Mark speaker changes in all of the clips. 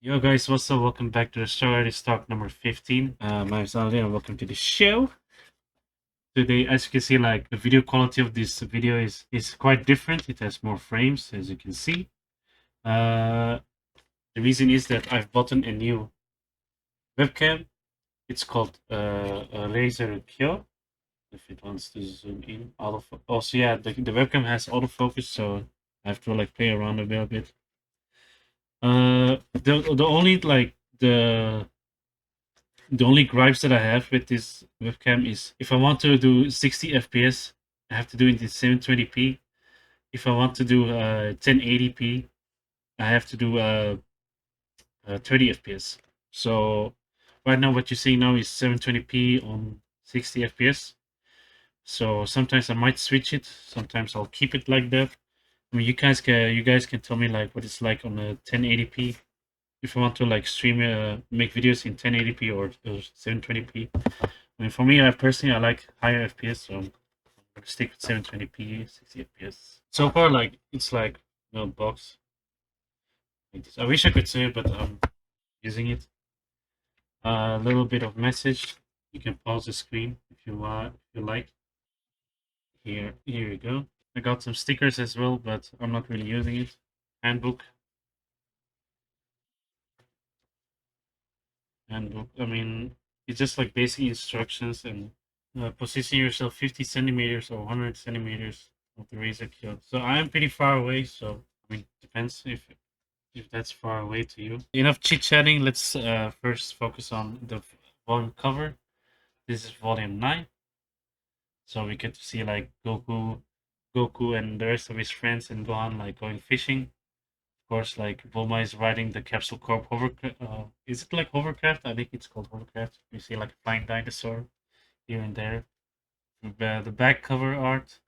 Speaker 1: Yo guys, what's up? Welcome back to the show. It's talk number 15. My name is Ali and welcome to the show. Today, as you can see, like the video quality of this video is quite different. It has more frames, as you can see. The reason is that I've bought a new webcam. It's called a Razer Kyo. If it wants to zoom in, also yeah, the webcam has autofocus, so I have to like play around a little bit. The only like the only gripes that I have with this webcam is if I want to do 60 FPS, I have to do it in 720p. If I want to do 1080p, I have to do 30 FPS. So right now, what you're seeing now is 720p on 60 FPS. So sometimes I might switch it. Sometimes I'll keep it like that. I mean, you guys can tell me like what it's like on a 1080p. If I want to like stream, make videos in 1080p or 720p. I mean, for me, I personally, I like higher FPS, so I'm gonna stick with 720p, 60 FPS. So far, like it's like no box like this. I wish I could say it, but I'm using it. A little bit of message. You can pause the screen if you want, if you like. Here you go. I got some stickers as well, but I'm not really using it. Handbook, handbook. I mean, it's just like basic instructions and position yourself 50 centimeters or 100 centimeters of the razor kill. So I am pretty far away, so I mean, depends if that's far away to you. Enough chit chatting. Let's first focus on the volume cover. This is volume 9, so we get to see like Goku and the rest of his friends and Gohan like going fishing. Of course, like Bulma is riding the Capsule Corp hovercraft. Is it like hovercraft? I think it's called hovercraft. You see like a flying dinosaur here and there. The back cover art,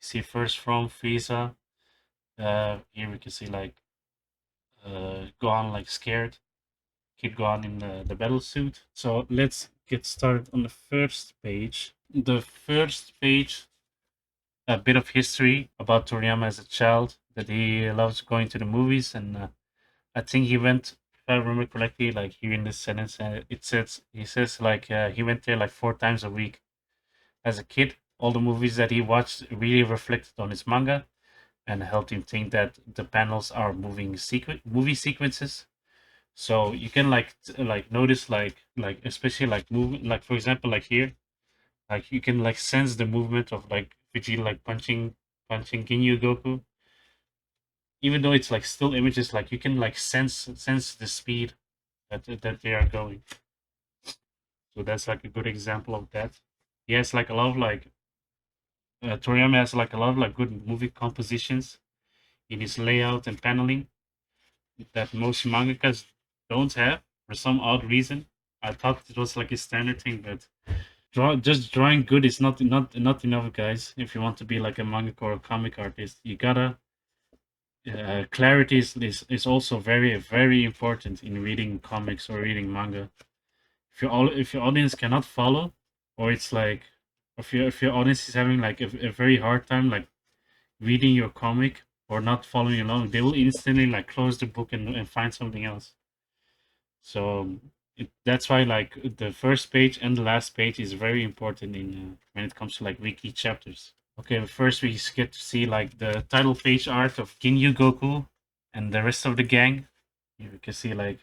Speaker 1: you see first from Frieza. Here we can see like Gohan like scared. Kid Gohan in the battle suit. So let's get started on the first page. The first page, a bit of history about Toriyama as a child, that he loves going to the movies, and I think he went, if I remember correctly, like here in this sentence, he says like he went there like 4 times a week as a kid. All the movies that he watched really reflected on his manga and helped him think that the panels are movie sequences. So you can like notice like especially like move like for example like here, like you can like sense the movement of like Vegeta like punching Ginyu Goku. Even though it's like still images, like you can like sense the speed that they are going. So that's like a good example of that. He has like a lot of like Toriyama has like a lot of like good movie compositions in his layout and paneling that most mangakas don't have for some odd reason. I thought it was like a standard thing, but just drawing good is not enough, guys. If you want to be like a manga or a comic artist, you gotta clarity is also very important in reading comics or reading manga. If your audience cannot follow, or it's like if your audience is having like a very hard time like reading your comic or not following along, they will instantly like close the book and find something else. So that's why like the first page and the last page is very important in when it comes to like wiki chapters. Okay, first we get to see like the title page art of Ginyu Goku and the rest of the gang. Here we can see like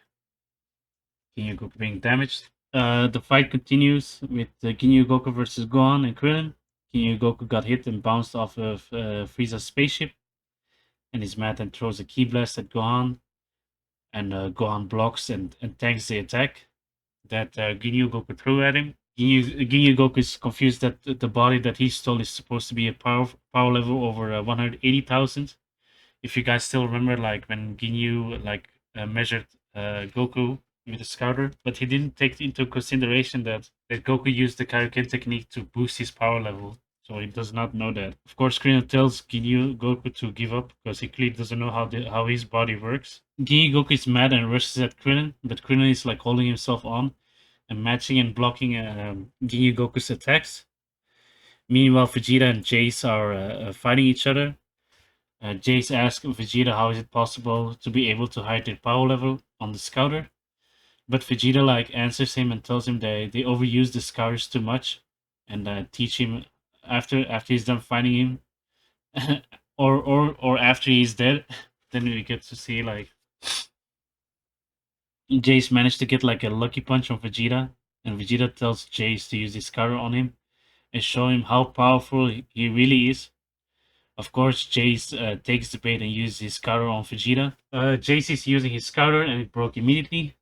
Speaker 1: Ginyu Goku being damaged. The fight continues with Ginyu Goku versus Gohan and Krillin. Ginyu Goku got hit and bounced off of Frieza's spaceship, and is mad and throws a ki blast at Gohan, and Gohan blocks and tanks the attack that Ginyu Goku threw at him. Ginyu Goku is confused that the body that he stole is supposed to be a power level over 180,000. If you guys still remember, like when Ginyu like measured Goku with the scouter, but he didn't take into consideration that Goku used the Kaioken technique to boost his power level. So he does not know that. Of course, Krillin tells Ginyu Goku to give up because he clearly doesn't know how his body works. Ginyu Goku is mad and rushes at Krillin, but Krillin is like holding himself on and matching and blocking Ginyu Goku's attacks. Meanwhile, Vegeta and Jace are fighting each other. Jace asks Vegeta how is it possible to be able to hide their power level on the scouter. But Vegeta like answers him and tells him they overuse the scouters too much, and teach him after he's done fighting him, or after he's dead. Then we get to see like Jace managed to get like a lucky punch on Vegeta, and Vegeta tells Jace to use his scouter on him and show him how powerful he really is. Of course, Jace takes the bait and uses his scouter on Vegeta. Jace is using his scouter and it broke immediately.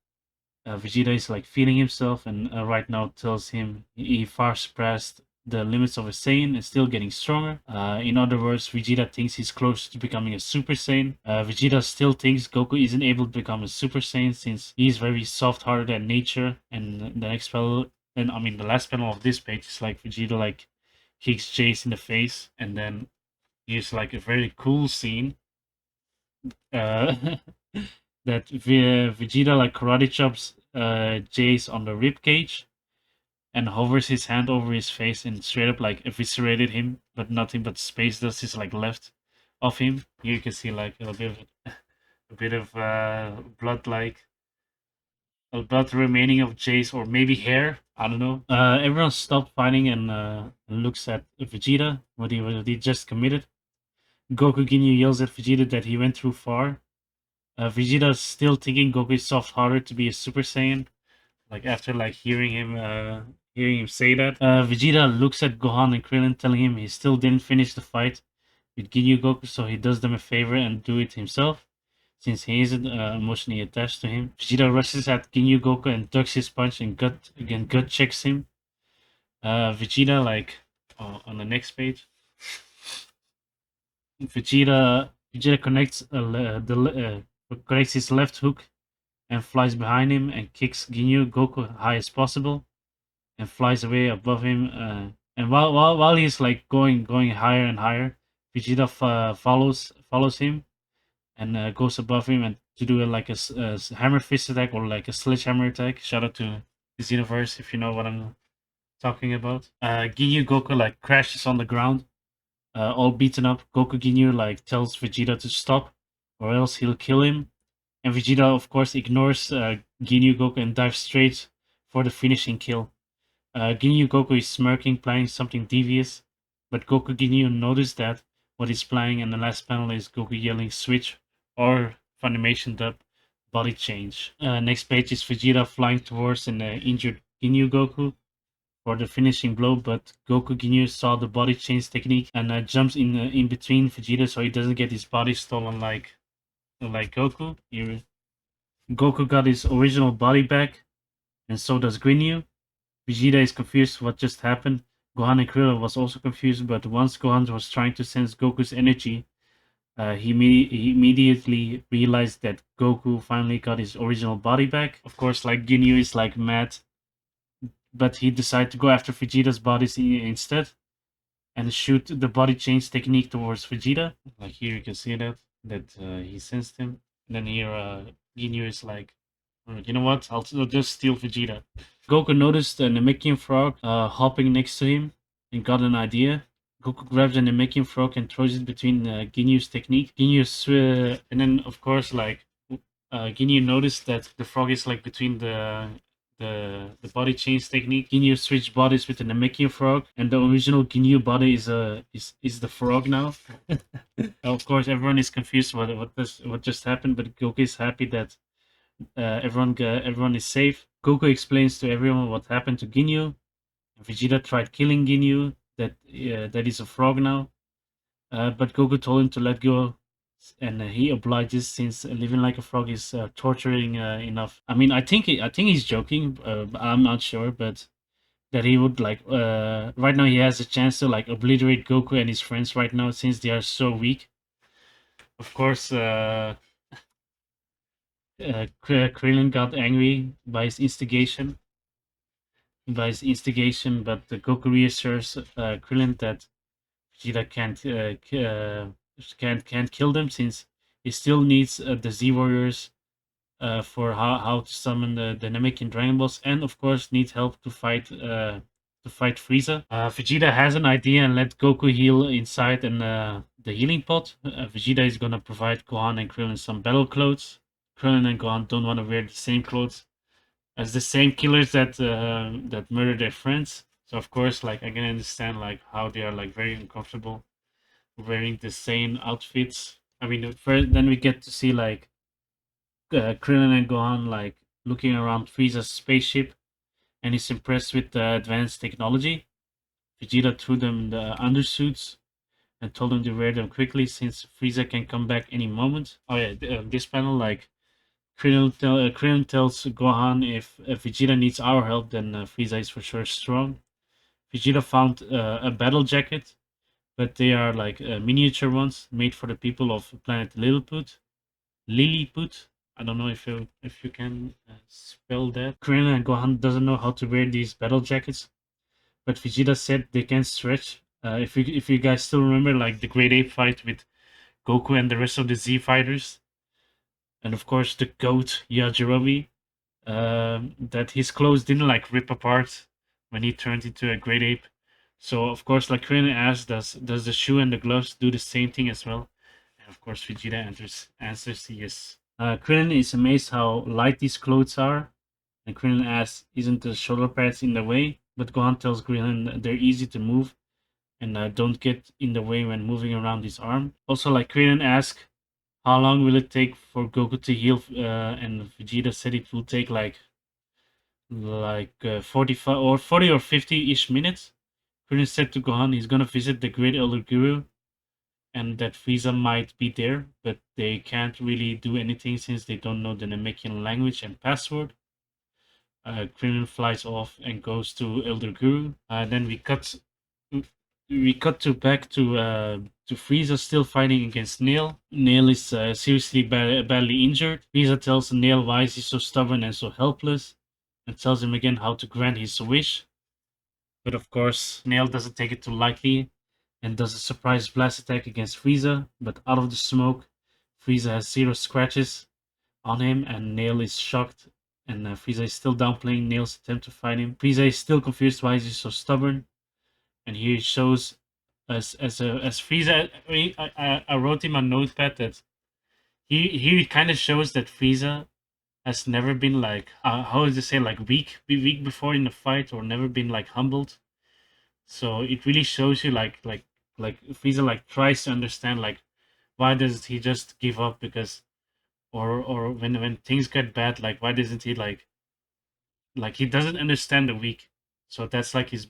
Speaker 1: Vegeta is like feeling himself and right now tells him he far surpassed the limits of a Saiyan and still getting stronger. In other words, Vegeta thinks he's close to becoming a Super Saiyan. Vegeta still thinks Goku isn't able to become a Super Saiyan since he's very soft-hearted at nature. And the next panel, and I mean the last panel of this page is like Vegeta like kicks Jace in the face, and then here's like a very cool scene. That Vegeta like karate chops Jace on the rib cage and hovers his hand over his face and straight up like eviscerated him, but nothing but space dust is like left of him. Here you can see like a bit of blood, like a blood remaining of Jace, or maybe hair. I don't know. Everyone stopped fighting and looks at Vegeta, what he just committed. Goku Ginyu yells at Vegeta that he went too far. Vegeta is still thinking Goku is soft-hearted to be a Super Saiyan. Like after like hearing him say that, Vegeta looks at Gohan and Krillin, telling him he still didn't finish the fight with Ginyu Goku, so he does them a favor and do it himself, since he isn't emotionally attached to him. Vegeta rushes at Ginyu Goku and ducks his punch and gut checks him. Vegeta like on the next page. Vegeta connects connects his left hook and flies behind him and kicks Ginyu Goku high as possible and flies away above him. And while he's like going higher and higher, Vegeta follows him and goes above him and to do like a hammer fist attack or like a sledgehammer attack. Shout out to this universe if you know what I'm talking about. Ginyu Goku like crashes on the ground, all beaten up. Goku Ginyu like tells Vegeta to stop or else he'll kill him. And Vegeta, of course, ignores Ginyu Goku and dives straight for the finishing kill. Ginyu Goku is smirking, planning something devious, but Goku Ginyu noticed that what he's planning, and the last panel is Goku yelling switch or Funimation dub body change. Next page is Vegeta flying towards an injured Ginyu Goku for the finishing blow, but Goku Ginyu saw the body change technique and jumps in between Vegeta so he doesn't get his body stolen like Goku. Goku got his original body back, and so does Ginyu. Vegeta is confused what just happened. Gohan and Krillin was also confused, but once Gohan was trying to sense Goku's energy, he immediately realized that Goku finally got his original body back. Of course, like Ginyu is like mad, but he decided to go after Vegeta's body instead and shoot the body change technique towards Vegeta. Like here you can see that he sensed him. And then here Ginyu is like, you know what, I'll just steal Vegeta. Goku noticed a Namekian frog hopping next to him and got an idea. Goku grabs a Namekian frog and throws it between Ginyu's technique. And then of course like Ginyu noticed that the frog is like between the body change technique. Ginyu switched bodies with the Namekian frog, and the original Ginyu body is the frog now. Of course, everyone is confused what just happened, but Goku is happy that everyone is safe. Goku explains to everyone what happened to Ginyu. Vegeta tried killing Ginyu, that is a frog now, but Goku told him to let go, and he obliges since living like a frog is torturing enough. I mean, I think he's joking. I'm not sure, but that he would like right now he has a chance to like obliterate Goku and his friends right now since they are so weak. Of course, Krillin got angry by his instigation. But Goku reassures Krillin that Vegeta can't kill them since he still needs the Z Warriors for how to summon the Namekian Dragon Balls, and of course needs help to fight Frieza. Vegeta has an idea and let Goku heal inside and the healing pot. Vegeta is gonna provide Gohan and Krillin some battle clothes. Krillin and Gohan don't want to wear the same clothes as the same killers that murder their friends. So of course, like I can understand like how they are like very uncomfortable wearing the same outfits. I mean, first then we get to see like Krillin and Gohan like looking around Frieza's spaceship, and he's impressed with the advanced technology. Vegeta threw them the undersuits and told them to wear them quickly since Frieza can come back any moment. Oh yeah, this panel like Krillin tells Gohan if Vegeta needs our help, then Frieza is for sure strong. Vegeta found a battle jacket, but they are like miniature ones made for the people of planet Lilliput. Lilliput. I don't know if you can spell that. Krillin and Gohan doesn't know how to wear these battle jackets, but Vegeta said they can stretch. If you guys still remember like the Great Ape fight with Goku and the rest of the Z fighters, and of course the goat Yajirobe, that his clothes didn't like rip apart when he turned into a Great Ape. So of course, like Krillin asks, does the shoe and the gloves do the same thing as well? And of course, Vegeta answers yes. Krillin is amazed how light these clothes are, and Krillin asks, "Isn't the shoulder pads in the way?" But Gohan tells Krillin that they're easy to move and don't get in the way when moving around his arm. Also, like Krillin asks, "How long will it take for Goku to heal?" And Vegeta said it will take like 45 or 40 or 50-ish minutes. Krillin said to Gohan he's gonna visit the Great Elder Guru and that Frieza might be there, but they can't really do anything since they don't know the Namekian language and password. Krillin flies off and goes to Elder Guru. Then we cut to Frieza still fighting against Nail. Nail is seriously badly injured. Frieza tells Nail why he's so stubborn and so helpless, and tells him again how to grant his wish. But of course, Nail doesn't take it too lightly and does a surprise blast attack against Frieza. But out of the smoke, Frieza has 0 scratches on him, and Nail is shocked. And Frieza is still downplaying Nail's attempt to fight him. Frieza is still confused why he's so stubborn, and here it shows as Frieza. I wrote in my notepad that he kind of shows that Frieza has never been like how does it say like weak before in the fight, or never been like humbled. So it really shows you like Frieza like tries to understand like why does he just give up, because or when things get bad, like why doesn't he like he doesn't understand the weak. So that's like his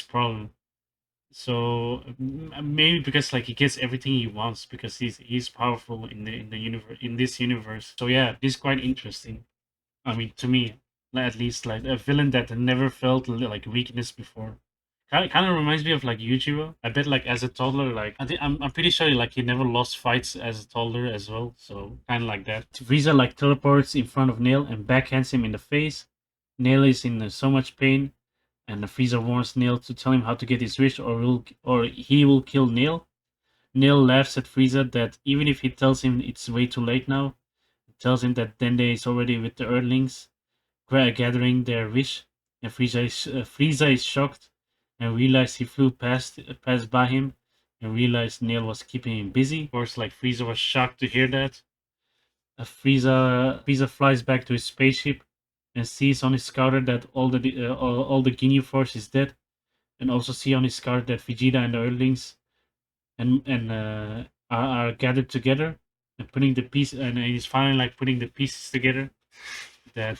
Speaker 1: problem. So maybe because like he gets everything he wants because he's powerful in the universe, in this universe. So yeah, this is quite interesting. I mean, to me, at least, like a villain that never felt like weakness before. Kind of reminds me of like Yujiro. I bet like as a toddler, like I'm pretty sure like he never lost fights as a toddler as well. So kind of like that. Frieza like teleports in front of Nail and backhands him in the face. Nail is in so much pain, and Frieza warns Nail to tell him how to get his wish, or he will kill Nail. Nail laughs at Frieza that even if he tells him it's way too late now, tells him that Dende is already with the Earthlings, gathering their wish, and Frieza is shocked and realized he flew passed by him, and realized Nail was keeping him busy. Of course, like Frieza was shocked to hear that. Frieza flies back to his spaceship and sees on his scouter that all the Ginyu Force is dead, and also see on his scouter that Vegeta and the Earthlings are gathered together and putting the piece, and he's finally like putting the pieces together that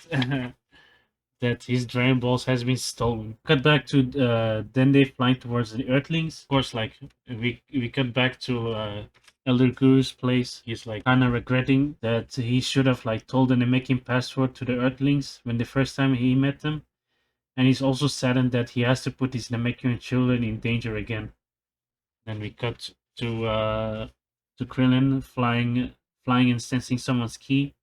Speaker 1: that his Dragon Balls has been stolen. Cut back to Dende flying towards the Earthlings. Of course, like we cut back to Elder Guru's place. He's like kind of regretting that he should have like told the Namekian password to the Earthlings when the first time he met them, and he's also saddened that he has to put his Namekian children in danger again. Then we cut to Krillin flying and sensing someone's key,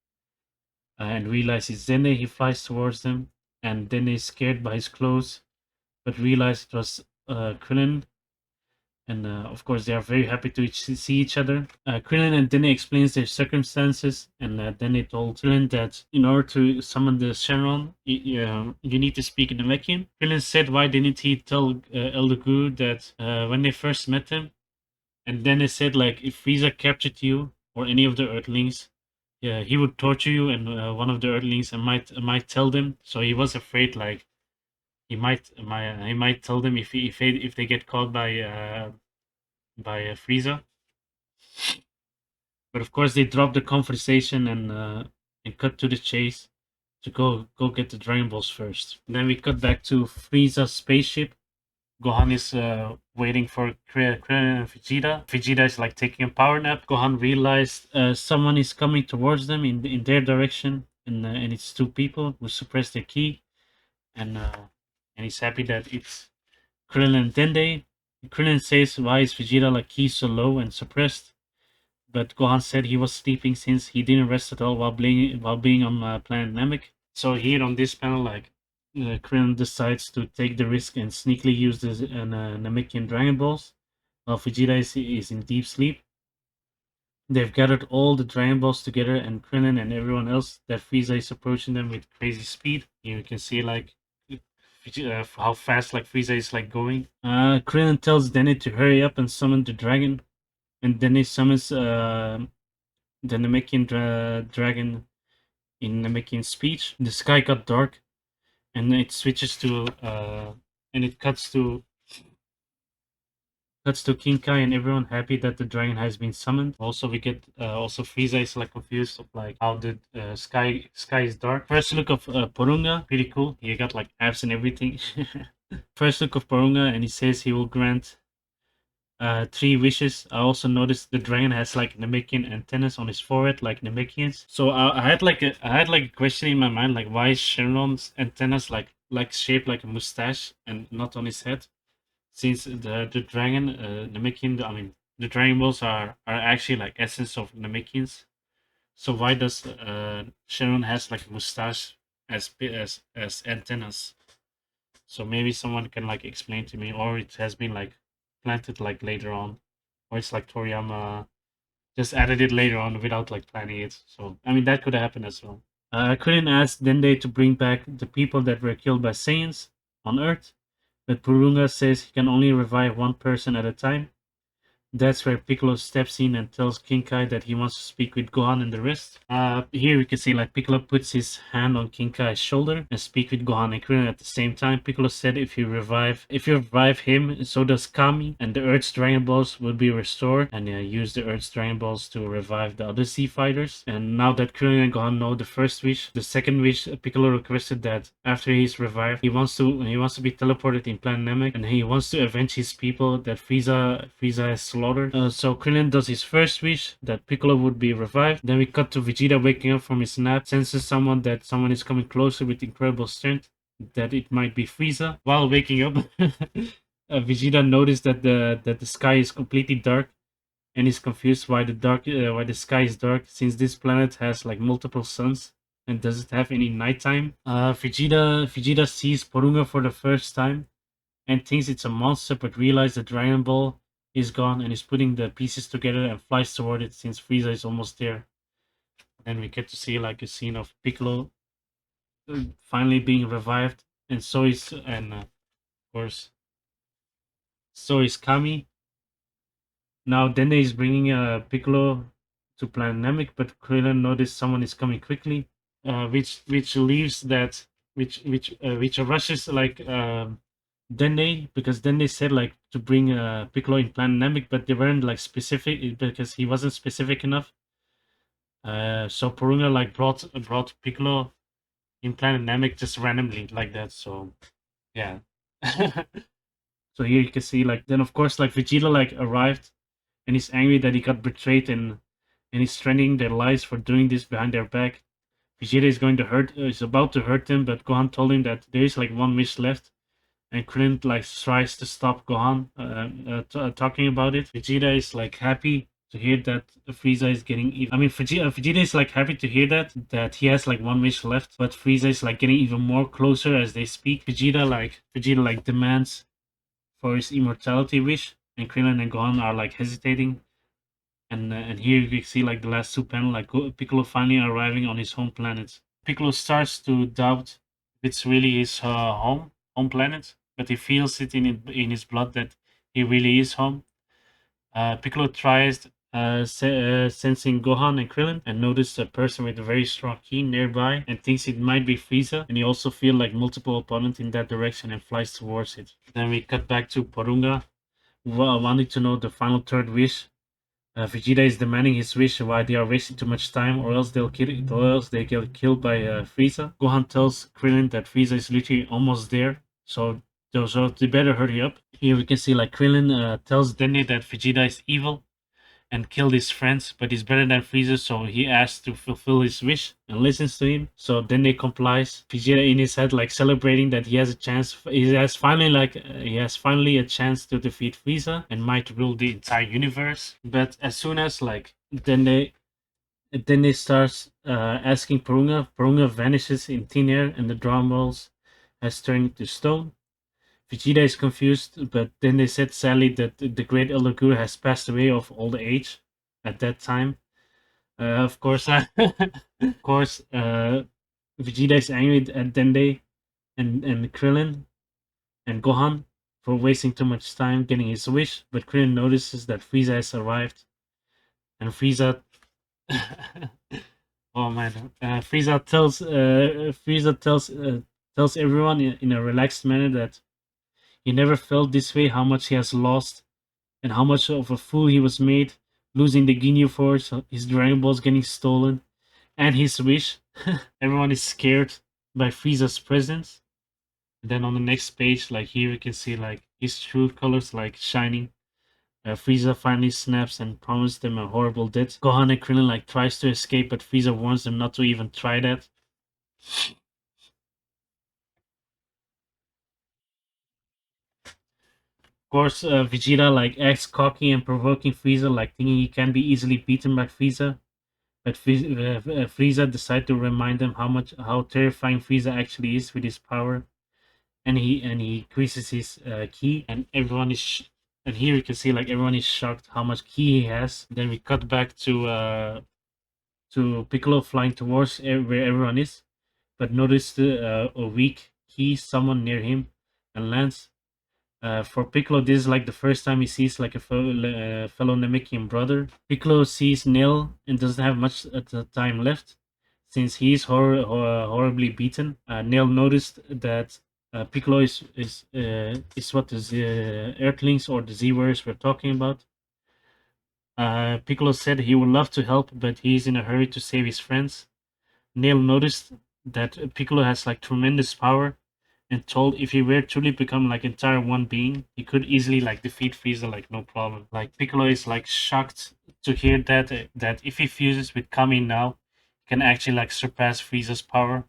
Speaker 1: and realizes Dende. He flies towards them, and Dende is scared by his clothes, but realizes it was Krillin. And of course, they are very happy to see each other. Krillin and Dende explains their circumstances, and Dende told Krillin that in order to summon the Shenron, you need to speak in Namekian. Krillin said, why didn't he tell Elder Guru that when they first met him? And then they said, like, if Frieza captured you or any of the Earthlings, he would torture you, and one of the Earthlings might tell them. So he was afraid, like he might tell them if they get caught by Frieza. But of course, they drop the conversation and cut to the chase to go get the Dragon Balls first. Then we cut back to Frieza's spaceship. Gohan is waiting for Krillin and Vegeta. Vegeta is like taking a power nap. Gohan realized someone is coming towards them in their direction, and it's two people who suppress their ki, and he's happy that it's Krillin and Dende. Krillin says, "Why is Vegeta like ki so low and suppressed?" But Gohan said he was sleeping since he didn't rest at all while being on planet Namek. So here on this panel, like Krillin decides to take the risk and sneakily use the Namekian Dragon Balls, while Vegeta is in deep sleep. They've gathered all the Dragon Balls together, and Krillin and everyone else that Frieza is approaching them with crazy speed. Here you can see like how fast like Frieza is like going. Krillin tells Danny to hurry up and summon the dragon, and then he summons the Namekian dragon in Namekian speech. The sky got dark, and it switches to and it cuts to King Kai and everyone happy that the dragon has been summoned. Also, we get also Frieza is like confused of like how the sky is dark. First look of Porunga, pretty cool. He got like abs and everything. First look of Porunga, and he says he will grant 3 wishes. I also noticed the dragon has like Namekian antennas on his forehead, like Namekians. So I had like a question in my mind, like why is Shenron's antennas like shaped like a mustache and not on his head? Since the dragon Namekian, I mean the Dragon Balls are actually like essence of Namekians. So why does Shenron has like a mustache as antennas? So maybe someone can like explain to me, or it has been like planted like later on, or it's like Toriyama just added it later on without like planning it. So I mean that could happen as well. I couldn't ask Dende to bring back the people that were killed by Saiyans on Earth, but Purunga says he can only revive one person at a time. That's where Piccolo steps in and tells King Kai that he wants to speak with Gohan and the rest. Here we can see like Piccolo puts his hand on King Kai's shoulder and speak with Gohan and Krillin at the same time. Piccolo said if you revive him, so does Kami, and the Earth's Dragon Balls will be restored, and use the Earth's Dragon Balls to revive the other Z fighters. And now that Krillin and Gohan know the first wish, the second wish, Piccolo requested that after he's revived, he wants to be teleported in Planet Namek, and he wants to avenge his people that Frieza has slaughtered. So Krillin does his first wish that Piccolo would be revived. Then we cut to Vegeta waking up from his nap, senses someone is coming closer with incredible strength, that it might be Frieza. While waking up, Vegeta noticed that the sky is completely dark, and is confused why the sky is dark, since this planet has like multiple suns and doesn't have any nighttime. Vegeta sees Porunga for the first time and thinks it's a monster, but realizes the Dragon Ball is gone and is putting the pieces together and flies toward it since Frieza is almost there. Then we get to see like a scene of Piccolo finally being revived, and of course so is Kami. Now Dende is bringing Piccolo to Planet Namek, but Krillin noticed someone is coming quickly, which leaves that which rushes like Dende, because Dende said like to bring Piccolo in Planet Namek, but they weren't like specific because he wasn't specific enough. So Porunga like brought Piccolo in Planet Namek just randomly like that. So yeah. So here you can see like then of course like Vegeta like arrived and he's angry that he got betrayed, and he's threatening their lives for doing this behind their back. Vegeta is about to hurt them, but Gohan told him that there is like one wish left, and Krillin like tries to stop Gohan talking about it. Vegeta is like happy to hear that Frieza is getting even. I mean, Vegeta is like happy to hear that he has like one wish left, but Frieza is like getting even more closer as they speak. Vegeta like demands for his immortality wish, and Krillin and Gohan are like hesitating. And here you can see like the last 2 panels, like Piccolo finally arriving on his home planet. Piccolo starts to doubt if it's really his home planet, but he feels it in his blood that he really is home. Piccolo tries sensing Gohan and Krillin, and notice a person with a very strong ki nearby and thinks it might be Frieza, and he also feels like multiple opponents in that direction and flies towards it. Then we cut back to Porunga, wanting to know the final third wish. Vegeta is demanding his wish why they are wasting too much time, or else they get killed by Frieza. Gohan tells Krillin that Frieza is literally almost there, so they better hurry up. Here we can see like Krillin tells Dende that Vegeta is evil and killed his friends, but he's better than Frieza, so he asks to fulfill his wish and listens to him. So then they complies. Vegeta in his head, like celebrating that he has a chance. He has finally a chance to defeat Frieza and might rule the entire universe. But as soon as then they starts asking Porunga. Porunga vanishes in thin air, and the drum rolls has turned to stone. Vegeta is confused, but then they said sadly that the great Elder Guru has passed away of old age at that time. Of course, Vegeta is angry at Dende and Krillin and Gohan for wasting too much time getting his wish, but Krillin notices that Frieza has arrived, and Frieza. Oh man! Frieza tells everyone in a relaxed manner that he never felt this way, how much he has lost, and how much of a fool he was made, losing the Ginyu Force, his Dragon Balls getting stolen, and his wish. Everyone is scared by Frieza's presence. And then on the next page, like here we can see like his true colors like shining. Frieza finally snaps and promises them a horrible death. Gohan and Krillin like tries to escape, but Frieza warns them not to even try that. Of course, Vegeta like acts cocky and provoking Frieza, like thinking he can be easily beaten by Frieza. But Frieza decides to remind them how terrifying Frieza actually is with his power, and he increases his ki, and and here you can see like everyone is shocked how much ki he has. Then we cut back to Piccolo flying towards where everyone is, but noticed a weak ki someone near him and lands. For Piccolo, this is like the first time he sees like a fellow Namekian brother. Piccolo sees Nil and doesn't have much at the time left, since he is horribly beaten. Nil noticed that Piccolo is what the Earthlings or the Z-Warriors were talking about. Piccolo said he would love to help, but he's in a hurry to save his friends. Nil noticed that Piccolo has like tremendous power, and told if he were truly become like entire one being, he could easily like defeat Frieza like no problem. Like Piccolo is like shocked to hear that if he fuses with Kami now, he can actually like surpass Frieza's power.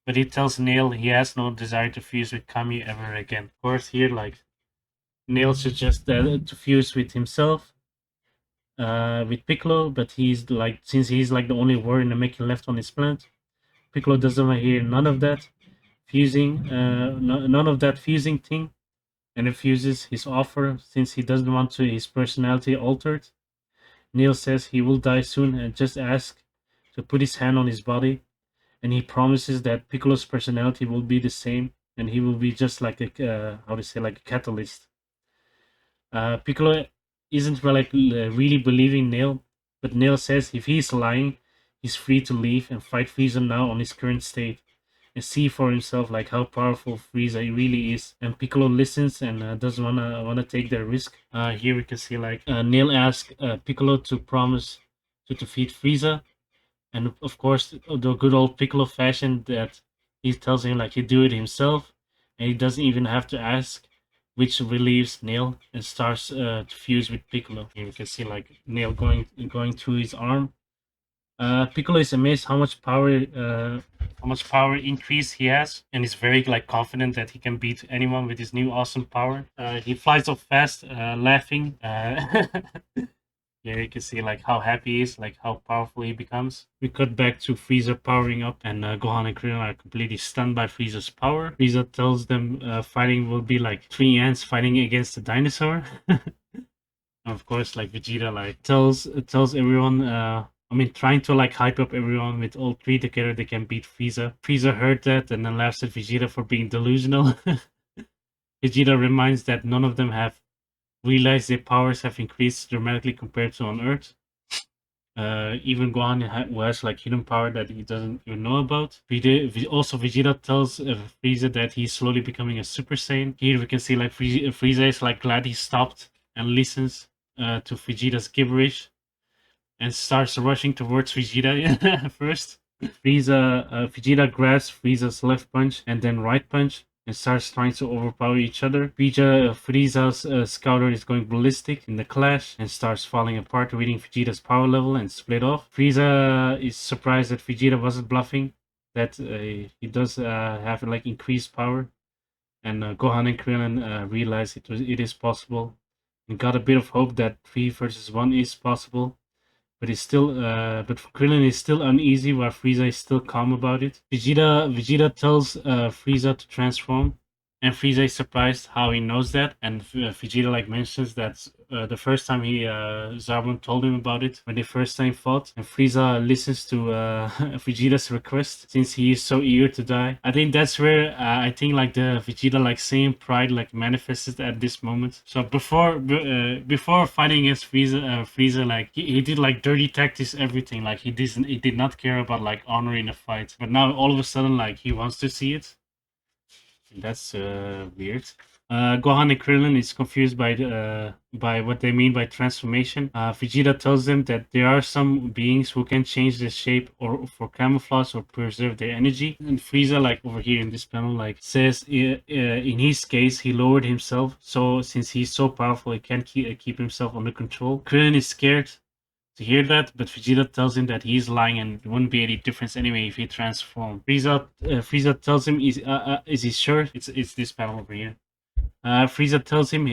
Speaker 1: But he tells Nail he has no desire to fuse with Kami ever again. Of course, here like Nail suggests to fuse with himself, with Piccolo, but he's like since he's like the only warrior Namekian left on his planet, Piccolo doesn't want to hear none of that none of that fusing thing, and refuses his offer since he doesn't want his personality altered. Neil says he will die soon and just asks to put his hand on his body, and he promises that Piccolo's personality will be the same and he will be just like a like a catalyst. Piccolo isn't really believing Neil, but Neil says if he's lying, he's free to leave and fight Frieza now on his current state, and see for himself like how powerful Frieza really is. And Piccolo listens and doesn't wanna take that risk. Here we can see like Neil asks Piccolo to promise to defeat Frieza, and of course the good old Piccolo fashion that he tells him like he do it himself, and he doesn't even have to ask, which relieves Neil and starts to fuse with Piccolo. Here we can see like Neil going through his arm. Piccolo is amazed how much power increase he has, and is very like confident that he can beat anyone with his new awesome power. He flies off fast, laughing. Yeah, you can see like how happy he is, like how powerful he becomes. We cut back to Frieza powering up, and Gohan and Krillin are completely stunned by Frieza's power. Frieza tells them fighting will be like three ants fighting against a dinosaur. Of course, like Vegeta like tells everyone. Trying to like hype up everyone with all three together, they can beat Frieza. Frieza heard that and then laughs at Vegeta for being delusional. Vegeta reminds that none of them have realized their powers have increased dramatically compared to on Earth. Even Gohan who has like hidden power that he doesn't even know about. Also, Vegeta tells Frieza that he's slowly becoming a Super Saiyan. Here we can see like Frieza is like glad he stopped and listens to Vegeta's gibberish and starts rushing towards Vegeta first. Vegeta grabs Frieza's left punch and then right punch and starts trying to overpower each other. Frieza's scouter is going ballistic in the clash and starts falling apart, reading Vegeta's power level and split off. Frieza is surprised that Vegeta wasn't bluffing, that he does have like increased power. And Gohan and Krillin realize it is possible and got a bit of hope that 3 versus 1 is possible. But Krillin is still uneasy while Frieza is still calm about it. Vegeta tells Frieza to transform, and Frieza is surprised how he knows that. And Vegeta like mentions that the first time Zarbon told him about it when they first time fought, and Frieza listens to Vegeta's request since he is so eager to die. I think that's where I think like the Vegeta like same pride like manifested at this moment. So before fighting against Frieza like he did like dirty tactics, everything. Like he did not care about like honor in a fight. But now all of a sudden like he wants to see it. That's weird. Gohan and Krillin is confused by what they mean by transformation. Vegeta tells them that there are some beings who can change their shape or for camouflage or preserve their energy. And Frieza, like over here in this panel, like says in his case he lowered himself, so since he's so powerful he can't keep himself under control. Krillin is scared to hear that, but Vegeta tells him that he's lying and there wouldn't be any difference anyway if he transformed. Frieza tells him, "Is he sure?" It's this panel over here. Frieza tells him,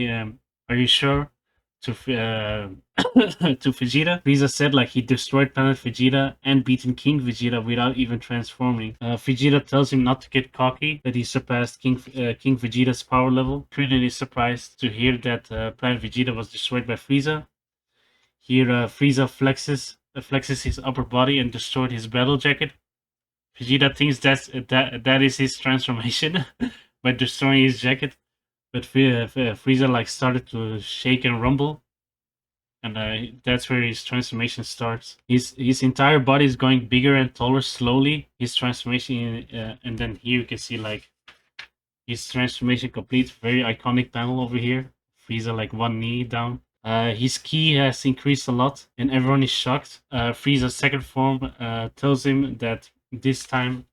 Speaker 1: "Are you sure?" To to Vegeta. Frieza said like he destroyed Planet Vegeta and beaten King Vegeta without even transforming. Vegeta tells him not to get cocky, that he surpassed King Vegeta's power level. Krillin is surprised to hear that Planet Vegeta was destroyed by Frieza. Here, Frieza flexes his upper body and destroyed his battle jacket. Vegeta thinks that is his transformation by destroying his jacket, but Frieza like started to shake and rumble, and that's where his transformation starts. His entire body is going bigger and taller slowly. His transformation, and then here you can see like his transformation complete. Very iconic panel over here. Frieza like one knee down. His ki has increased a lot, and everyone is shocked. Frieza's second form tells him that this time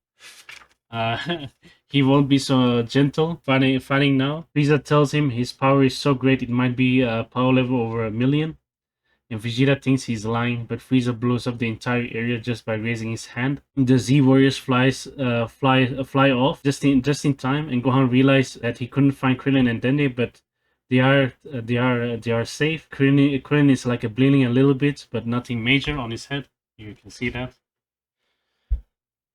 Speaker 1: he won't be so gentle fighting now. Frieza tells him his power is so great it might be a power level over 1,000,000. And Vegeta thinks he's lying, but Frieza blows up the entire area just by raising his hand. The Z Warriors fly off just in time, and Gohan realizes that he couldn't find Krillin and Dende, but they are safe. Krillin is like bleeding a little bit, but nothing major on his head. You can see that.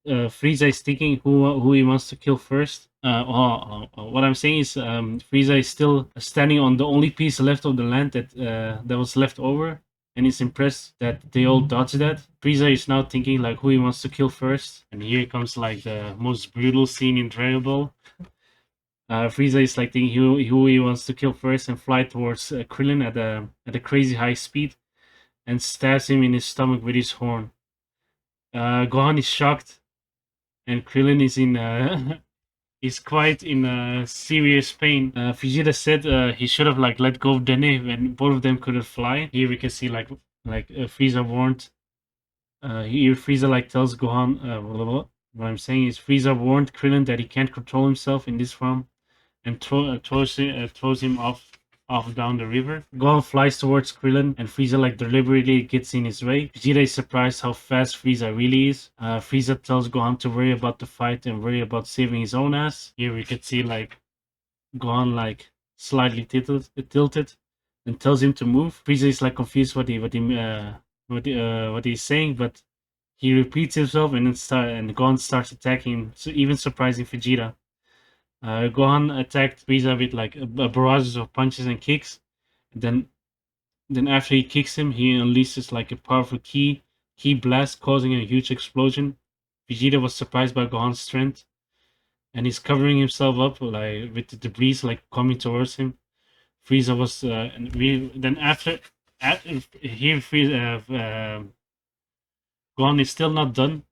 Speaker 1: Frieza is thinking who he wants to kill first. What I'm saying is Frieza is still standing on the only piece left of the land that was left over, and he's impressed that they all dodged that. Frieza is now thinking like who he wants to kill first, and here comes like the most brutal scene in Dragon Ball. Frieza is like thinking who he wants to kill first and fly towards Krillin at a crazy high speed, and stabs him in his stomach with his horn. Gohan is shocked, and Krillin is is quite in serious pain. Vegeta said he should have like let go of Dene when both of them couldn't fly. Here we can see like Frieza warned. Here Frieza like tells Gohan what I'm saying is Frieza warned Krillin that he can't control himself in this form, and throws him off down the river. Gohan flies towards Krillin, and Frieza like deliberately gets in his way. Vegeta is surprised how fast Frieza really is. Frieza tells Gohan to worry about the fight and worry about saving his own ass. Here we can see like Gohan like slightly tilted and tells him to move. Frieza is like confused what he's saying, but he repeats himself and Gohan starts attacking, so even surprising Vegeta. Gohan attacked Frieza with like a barrage of punches and kicks. Then after he kicks him, he unleashes like a powerful ki blast, causing a huge explosion. Vegeta was surprised by Gohan's strength, and he's covering himself up like with the debris like coming towards him. Frieza was here Frieza Gohan is still not done,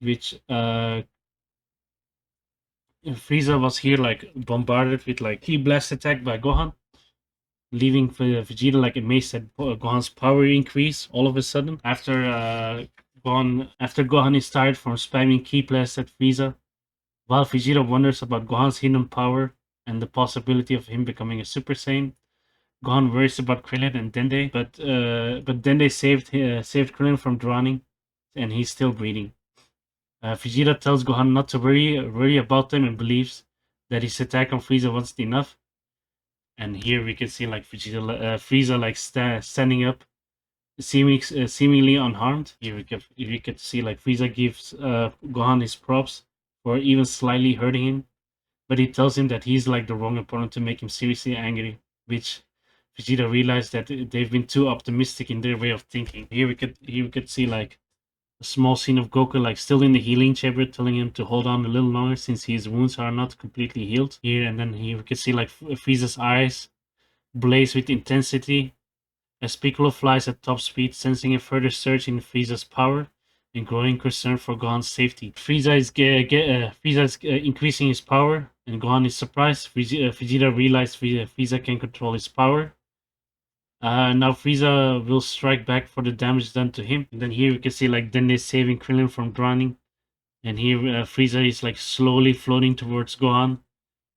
Speaker 1: which Frieza was here like bombarded with like ki blast attack by Gohan, leaving Vegeta like amazed at Gohan's power increase all of a sudden. After Gohan is tired from spamming ki blast at Frieza, while Vegeta wonders about Gohan's hidden power and the possibility of him becoming a Super Saiyan. Gohan worries about Krillin and Dende, but Dende saved Krillin from drowning, and he's still breathing. Vegeta tells Gohan not to worry about them and believes that his attack on Frieza wasn't enough. And here we can see like Frieza like standing up, seemingly unharmed. Here we can see like Frieza gives Gohan his props for even slightly hurting him, but he tells him that he's like the wrong opponent to make him seriously angry, which Vegeta realized that they've been too optimistic in their way of thinking. Here we could see like a small scene of Goku like still in the healing chamber, telling him to hold on a little longer since his wounds are not completely healed. Here and then here we can see like Frieza's eyes blaze with intensity as Piccolo flies at top speed, sensing a further surge in Frieza's power and growing concern for Gohan's safety. Frieza is increasing his power, and Gohan is surprised. Vegeta realizes Frieza can control his power. Now Frieza will strike back for the damage done to him. And then here we can see like Dende saving Krillin from drowning. And here Frieza is like slowly floating towards Gohan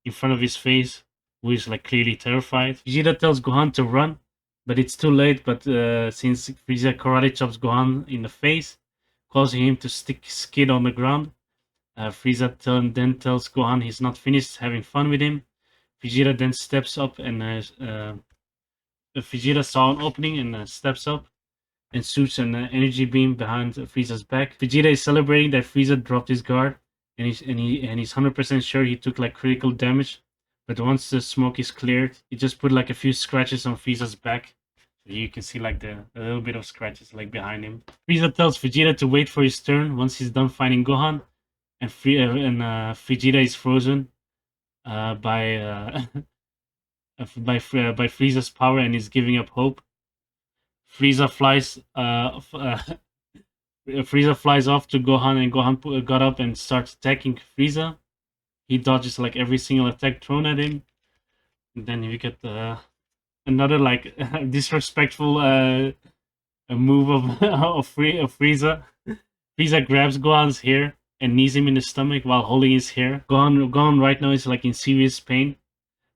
Speaker 1: in front of his face, who is like clearly terrified. Vegeta tells Gohan to run, but it's too late. But since Frieza karate chops Gohan in the face, causing him to skid on the ground, Frieza then tells Gohan he's not finished having fun with him. Vegeta then steps up and Vegeta saw an opening and steps up and shoots an energy beam behind Frieza's back. Vegeta is celebrating that Frieza dropped his guard, and he's 100% sure he took like critical damage. But once the smoke is cleared, he just put like a few scratches on Frieza's back. So you can see like a little bit of scratches like behind him. Frieza tells Vegeta to wait for his turn once he's done fighting Gohan, and Vegeta is frozen by by Frieza's power and is giving up hope. Frieza flies Frieza flies off to Gohan, and Gohan got up and starts attacking Frieza. He dodges like every single attack thrown at him. And then we get another like disrespectful a move of Frieza. Frieza grabs Gohan's hair and knees him in the stomach while holding his hair. Gohan right now is like in serious pain.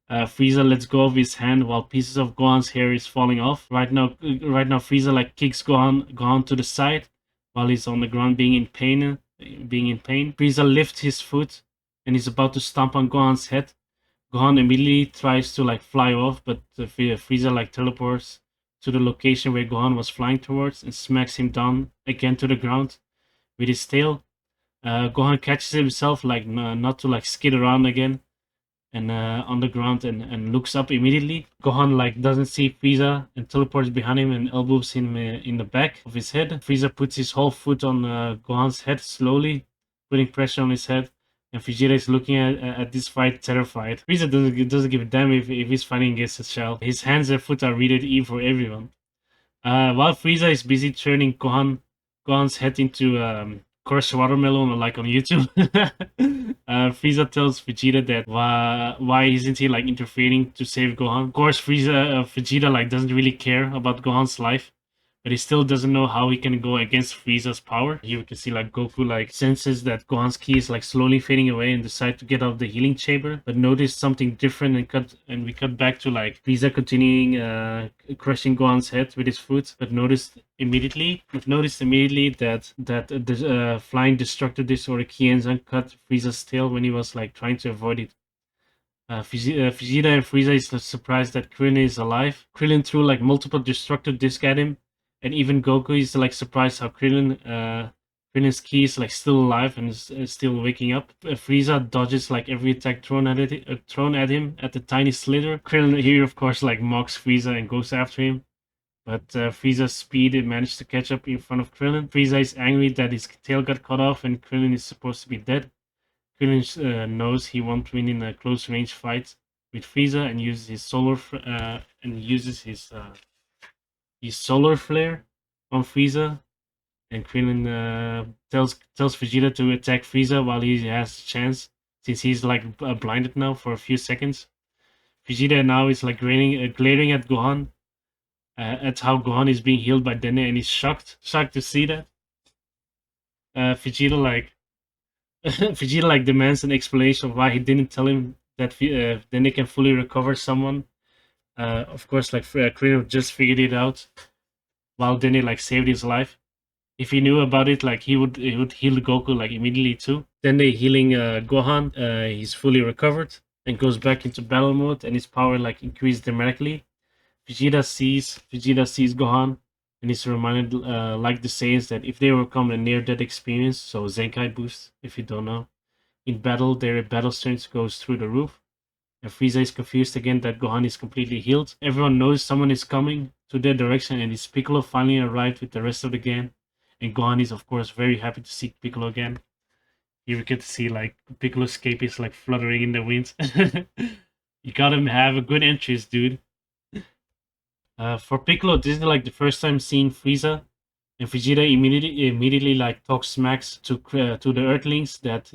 Speaker 1: Frieza lets go of his hand while pieces of Gohan's hair is falling off. Right now, Frieza like kicks Gohan to the side while he's on the ground being in pain. Frieza lifts his foot and is about to stomp on Gohan's head. Gohan immediately tries to like fly off, but Frieza like teleports to the location where Gohan was flying towards and smacks him down again to the ground with his tail. Gohan catches himself like not to like skid around again and on the ground and looks up immediately. Gohan like doesn't see Frieza and teleports behind him and elbows him in the back of his head. Frieza puts his whole foot on Gohan's head slowly, putting pressure on his head. And Vegeta is looking at this fight terrified. Frieza doesn't give a damn if he's fighting against a shell. His hands and foot are rated E for everyone. While Frieza is busy turning Gohan's head into crushed watermelon like on YouTube. Frieza tells Vegeta that why isn't he like interfering to save Gohan? Of course, Vegeta like doesn't really care about Gohan's life, but he still doesn't know how he can go against Frieza's power. Here we can see like Goku like senses that Gohan's ki is like slowly fading away and decides to get out of the healing chamber, but noticed something different and we cut back to like Frieza continuing crushing Gohan's head with his foot, but noticed immediately that the flying destructive disorder Kienzan cut Frieza's tail when he was like trying to avoid it. Vegeta and Frieza is surprised that Krillin is alive. Krillin threw like multiple destructive discs at him, and even Goku is like surprised how Krillin's ki is like still alive and is still waking up. Frieza dodges like every attack thrown at him at the tiny slither. Krillin here of course like mocks Frieza and goes after him, but Frieza's speed managed to catch up in front of Krillin. Frieza is angry that his tail got cut off and Krillin is supposed to be dead. Krillin knows he won't win in a close range fight with Frieza and uses his solar flare on Frieza. and Krillin tells Vegeta to attack Frieza while he has a chance, since he's like blinded now for a few seconds. Vegeta now is like glaring at Gohan, at how Gohan is being healed by Dene, and he's shocked to see that. Vegeta like Vegeta like demands an explanation of why he didn't tell him that Dene can fully recover someone. Of course, like Krillin just figured it out while Dene like saved his life. If he knew about it, like he would heal Goku like immediately too. Then they healing Gohan. He's fully recovered and goes back into battle mode, and his power like increased dramatically. Vegeta sees Gohan, and he's reminded, like the sayings, that if they overcome a near-death experience, so Zenkai boost, if you don't know, in battle, their battle strength goes through the roof. And Frieza is confused again that Gohan is completely healed. Everyone knows someone is coming to their direction, and his Piccolo finally arrived with the rest of the gang. And Gohan is, of course, very happy to see Piccolo again. Here we get to see like Piccolo's cape is like fluttering in the wind. You gotta have a good entrance, dude. For Piccolo, this is like the first time seeing Frieza, and Vegeta immediately like talks smacks to the Earthlings that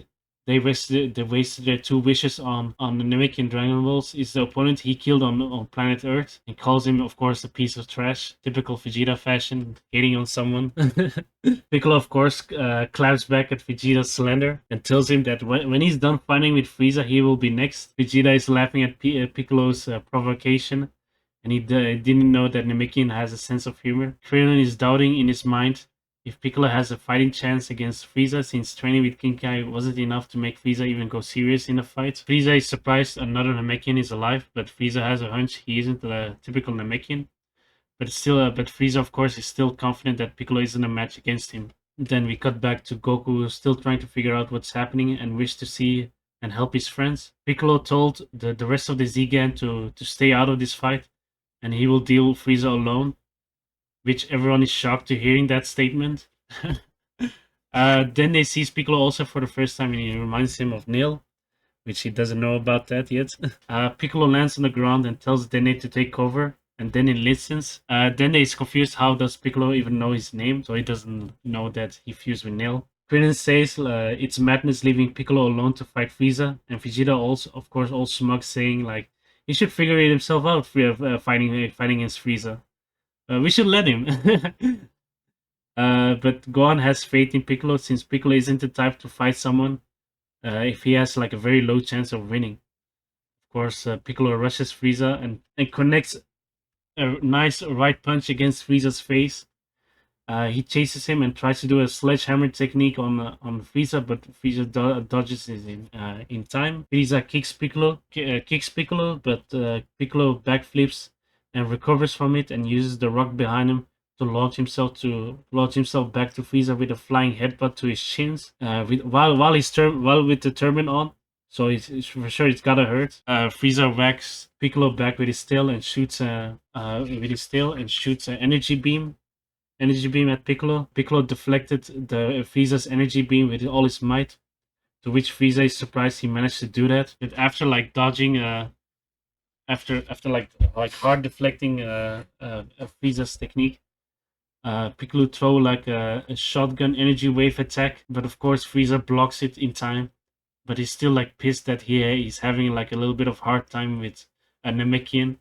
Speaker 1: they wasted their two wishes on the Namekian Dragon Balls. Is the opponent he killed on planet Earth, and calls him, of course, a piece of trash. Typical Vegeta fashion, hating on someone. Piccolo, of course, claps back at Vegeta's slander and tells him that when he's done fighting with Frieza, he will be next. Vegeta is laughing at Piccolo's provocation, and he didn't know that Namekian has a sense of humor. Krillin is doubting in his mind if Piccolo has a fighting chance against Frieza, since training with King Kai wasn't enough to make Frieza even go serious in a fight. Frieza is surprised another Namekian is alive, but Frieza has a hunch he isn't a typical Namekian. But Frieza, of course, is still confident that Piccolo isn't a match against him. Then we cut back to Goku, still trying to figure out what's happening and wish to see and help his friends. Piccolo told the rest of the Z-Gang to stay out of this fight, and he will deal with Frieza alone, which everyone is shocked to hearing that statement. Then they see Piccolo also for the first time, and he reminds him of Nail, which he doesn't know about that yet. Piccolo lands on the ground and tells Dene to take cover, and Dene listens. Dene is confused, how does Piccolo even know his name, so he doesn't know that he fused with Nail. Krillin says it's madness leaving Piccolo alone to fight Frieza, and Vegeta also, of course, all smug, saying like he should figure it himself out, fighting against Frieza. We should let him. But Gohan has faith in Piccolo, since Piccolo isn't the type to fight someone if he has like a very low chance of winning. Of course, Piccolo rushes Frieza and connects a nice right punch against Frieza's face. He chases him and tries to do a sledgehammer technique on Frieza, but Frieza dodges it in time. Frieza kicks Piccolo, but Piccolo backflips and recovers from it and uses the rock behind him to launch himself back to Frieza with a flying headbutt to his shins. While with the turban on, so it's for sure it's gotta hurt. Frieza whacks Piccolo back with his tail and shoots an energy beam at Piccolo. Piccolo deflected the Frieza's energy beam with all his might, to which Frieza is surprised he managed to do that. But after like dodging, after like hard deflecting Frieza's technique, Piccolo throw like a shotgun energy wave attack, but of course Frieza blocks it in time. But he's still like pissed that he's having like a little bit of hard time with a Namekian.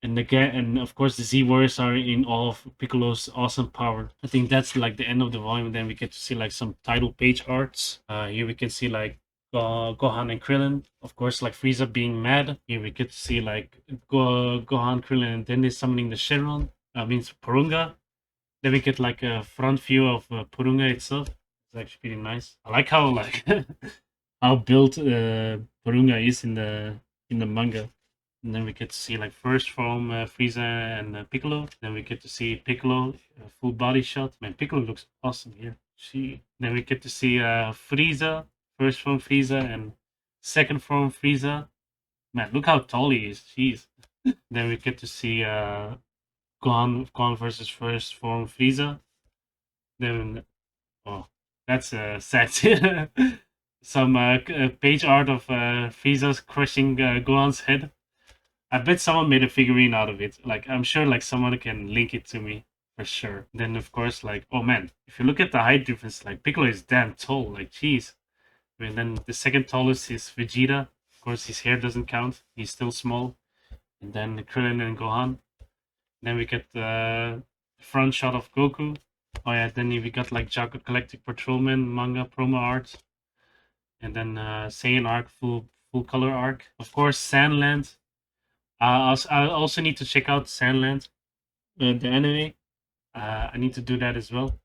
Speaker 1: And of course the Z Warriors are in awe of Piccolo's awesome power. I think that's like the end of the volume. Then we get to see like some title page arts. Here we can see like Gohan and Krillin. Of course, like Frieza being mad. Here we get to see like Gohan, Krillin, and then they're summoning the Shenron. Means Porunga. Then we get like a front view of Porunga itself. It's actually pretty nice. I like how like how built Porunga is in the manga. And then we get to see like first from Frieza and Piccolo. Then we get to see Piccolo full body shot. Man, Piccolo looks awesome here. Then we get to see Frieza, first from Frieza and second from Frieza. Man, look how tall he is. Jeez. Then we get to see Gohan versus first form Frieza. Then, oh, that's sad. Some page art of Frieza's crushing Gohan's head. I bet someone made a figurine out of it. Like, I'm sure like someone can link it to me. for sure. Then of course, like, oh man, if you look at the height difference, like Piccolo is damn tall. Like, jeez. And then the second tallest is Vegeta. Of course, his hair doesn't count. He's still small. And then Krillin and Gohan. Then we get the front shot of Goku. Oh yeah, then we got like Jaco Galactic Patrolman manga promo art, and then Saiyan arc full color arc. Of course, Sandland. I also need to check out Sandland, the anime. I need to do that as well.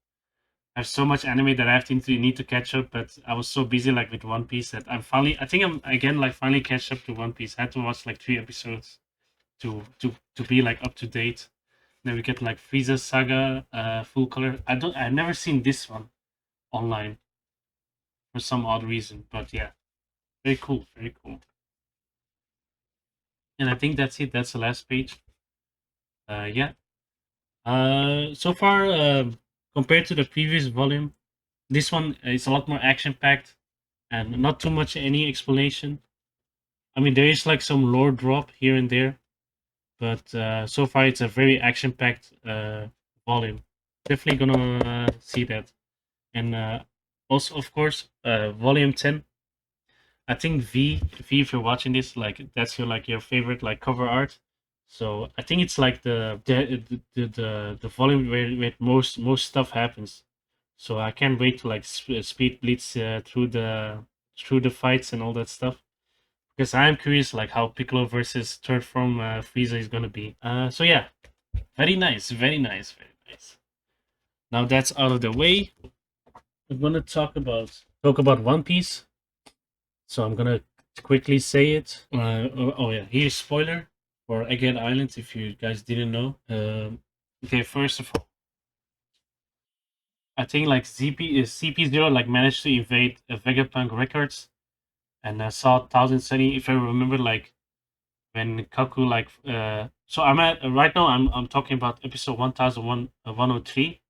Speaker 1: I have so much anime that I have to need to catch up, but I was so busy like with One Piece that I'm finally. I think I'm again like finally catch up to One Piece. I had to watch like 3 episodes to be like up to date. Then we get like Frieza Saga, full color. I've never seen this one online for some odd reason, but yeah, very cool, very cool. And I think that's it. That's the last page. Yeah. So far, compared to the previous volume, this one is a lot more action packed and not too much any explanation. I mean, there is like some lore drop here and there, but so far it's a very action packed volume. Definitely gonna see that. And also, of course, volume 10. I think V, if you're watching this, like that's your like your favorite like cover art. So I think it's like the volume where most stuff happens. So I can't wait to like speed blitz through the fights and all that stuff, because I'm curious like how Piccolo versus third form Frieza is gonna be. So yeah, very nice, very nice, very nice. Now that's out of the way. I'm gonna talk about One Piece. So I'm gonna quickly say it. Oh yeah, here's spoiler for Egghead Island if you guys didn't know. Okay, first of all, I think like CP0 like managed to invade Vegapunk Records and saw Thousand Sunny. If I remember, like when Kaku like so I'm at right now. I'm talking about episode 1001, 103,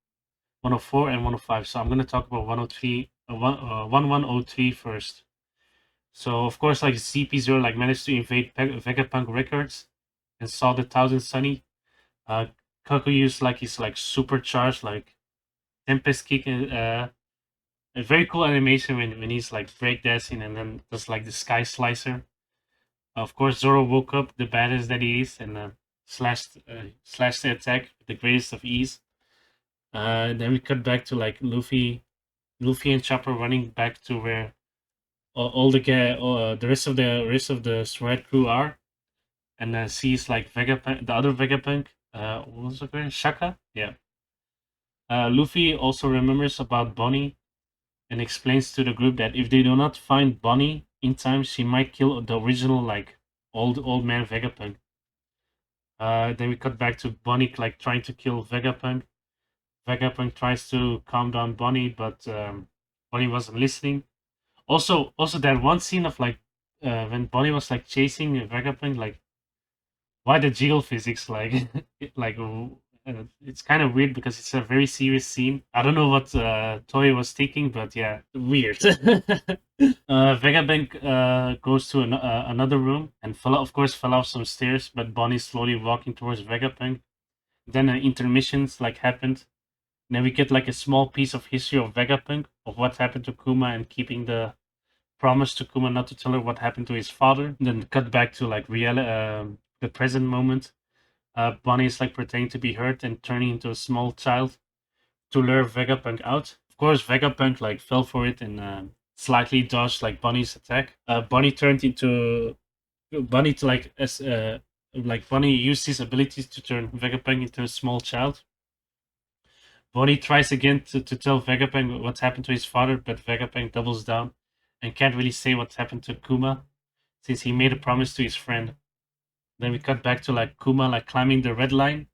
Speaker 1: 104, and 105. So I'm gonna talk about 103, 1103 first. So of course, like CP0 like managed to invade Vegapunk Records and saw the Thousand Sunny. Uh, Kaku used like his like supercharged like Tempest kick and a very cool animation when he's like breakdancing and then does like the Sky Slicer. Of course, Zoro woke up the badass that he is and slashed the attack with the greatest of ease. Then we cut back to like Luffy and Chopper running back to where all the rest of the Sword crew are, and sees like Vegapunk, the other Vegapunk. What was it called? Shaka. Yeah. Luffy also remembers about Bonnie and explains to the group that if they do not find Bonnie in time, she might kill the original like old man Vegapunk. Then we cut back to Bonnie like trying to kill Vegapunk. Vegapunk tries to calm down Bonnie, but Bonnie wasn't listening. Also that one scene of like when Bonnie was like chasing Vegapunk, like why the jiggle physics, like like it's kind of weird because it's a very serious scene. I don't know what Toei was thinking, but yeah, weird. Vegapunk goes to another room and of course fell off some stairs, but Bonnie's slowly walking towards Vegapunk. Then intermissions like happened. Then we get like a small piece of history of Vegapunk, of what happened to Kuma and keeping the promise to Kuma not to tell her what happened to his father. And then cut back to like the present moment. Bonnie is like pretending to be hurt and turning into a small child to lure Vegapunk out. Of course, Vegapunk like fell for it and slightly dodged like Bonnie's attack. Bonnie turned into Bonnie to like Bonnie used his abilities to turn Vegapunk into a small child. Bonnie tries again to tell Vegapunk what's happened to his father, but Vegapunk doubles down and can't really say what's happened to Kuma since he made a promise to his friend. Then we cut back to like Kuma like climbing the red line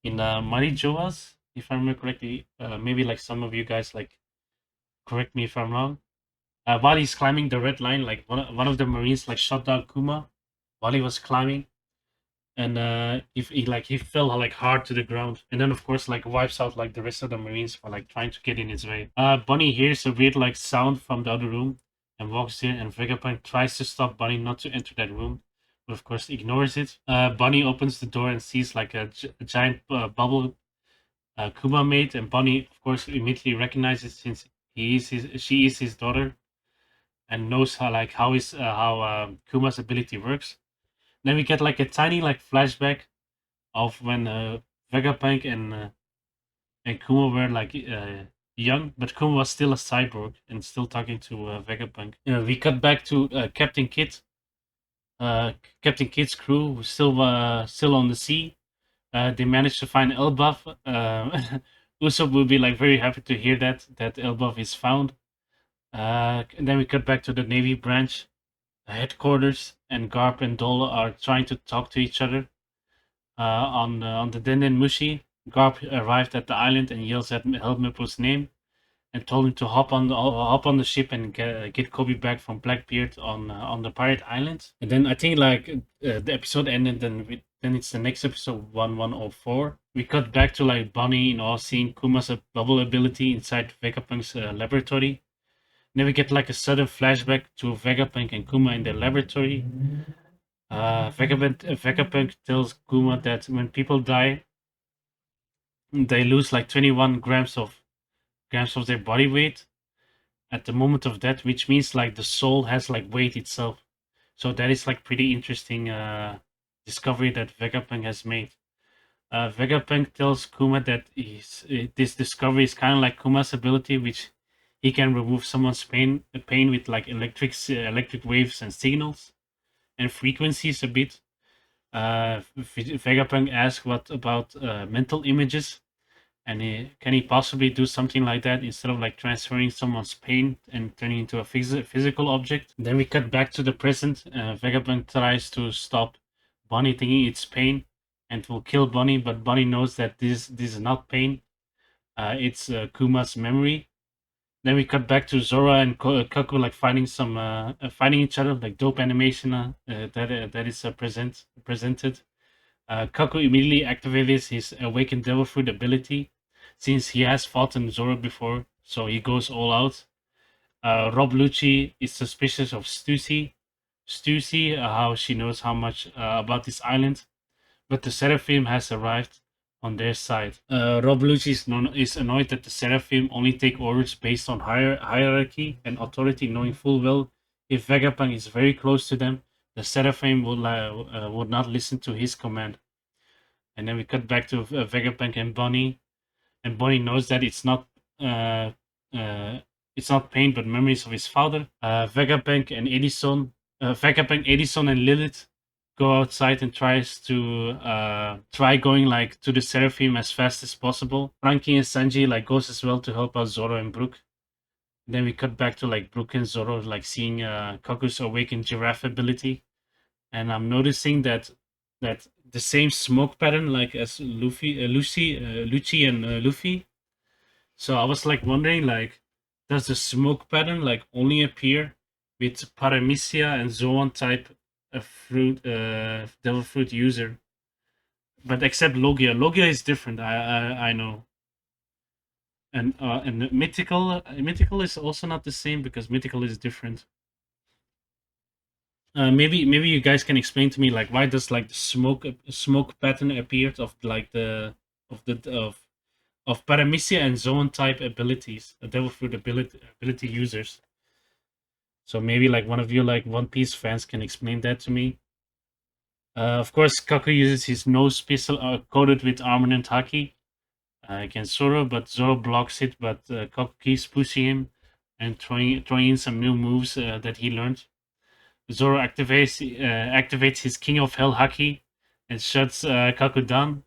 Speaker 1: in Marijoas, if I remember correctly. Maybe like some of you guys like correct me if I'm wrong. While he's climbing the red line, like one of the Marines like shot down Kuma while he was climbing, and he fell like hard to the ground, and then of course like wipes out like the rest of the Marines for like trying to get in his way. Bunny hears a weird like sound from the other room and walks in, and Vegapunk tries to stop Bunny not to enter that room, of course ignores it. Bunny opens the door and sees like a giant bubble Kuma made, and Bonnie, of course, immediately recognizes since she is his daughter, and knows how Kuma's ability works. Then we get like a tiny like flashback of when Vegapunk and Kuma were like young, but Kuma was still a cyborg and still talking to Vegapunk. We cut back to Captain Kidd's crew, who's still on the sea. They managed to find Elbaf. Usopp will be like very happy to hear that Elbaf is found. And then we cut back to the Navy branch headquarters, and Garp and Dole are trying to talk to each other. On the Denden Mushi, Garp arrived at the island and yells at Helmeppo's name and told him to hop on the ship and get Kobe back from Blackbeard on the pirate island. And then I think like the episode ended. Then it's the next episode 1104. We cut back to like Bonnie in awe seeing Kuma's bubble ability inside Vegapunk's laboratory. Then we get like a sudden flashback to Vegapunk and Kuma in their laboratory. Vegapunk tells Kuma that when people die, they lose like 21 grams of their body weight at the moment of death, which means like the soul has like weight itself. So that is like pretty interesting discovery that Vegapunk has made. Vegapunk tells Kuma that this discovery is kind of like Kuma's ability, which he can remove someone's pain with like electric waves and signals and frequencies a bit. Vegapunk asks what about mental images, and can he possibly do something like that instead of like transferring someone's pain and turning into a physical object? Then we cut back to the present. Vegapunk tries to stop Bonnie thinking it's pain and will kill Bonnie, but Bonnie knows that this is not pain. It's Kuma's memory. Then we cut back to Zora and Kaku like fighting each other, like dope animation that is presented. Kaku immediately activates his Awakened Devil Fruit ability, since he has fought in Zoro before, so he goes all out. Rob Lucci is suspicious of Stussy, how she knows how much about this island, but the Seraphim has arrived on their side. Rob Lucci is annoyed that the Seraphim only take orders based on hierarchy and authority, knowing full well if Vegapunk is very close to them, the Seraphim would not listen to his command. And then we cut back to Vegapunk and Bonnie knows that it's not pain but memories of his father. Vegapunk, Edison, and Lilith go outside and tries to try going like to the Seraphim as fast as possible. Frankie and Sanji like goes as well to help out Zoro and Brook. Then we cut back to like Brook and Zoro like seeing Kaku's awakened giraffe ability, and I'm noticing that the same smoke pattern like as Lucci and Luffy. So I was like wondering like, does the smoke pattern like only appear with Paramecia and Zoan type devil fruit user? But except Logia is different. I know. And mythical is also not the same because mythical is different. Maybe you guys can explain to me like why does like the smoke pattern appear of like of Paramecia and Zone type abilities, Devil Fruit ability users. So maybe like one of you like One Piece fans can explain that to me. Of course, Kaku uses his nose pistol coated with armament haki against Zoro, but Zoro blocks it. But Kaku keeps pushing him and throwing in some new moves that he learned. Zoro activates his King of Hell haki and shuts Kaku down.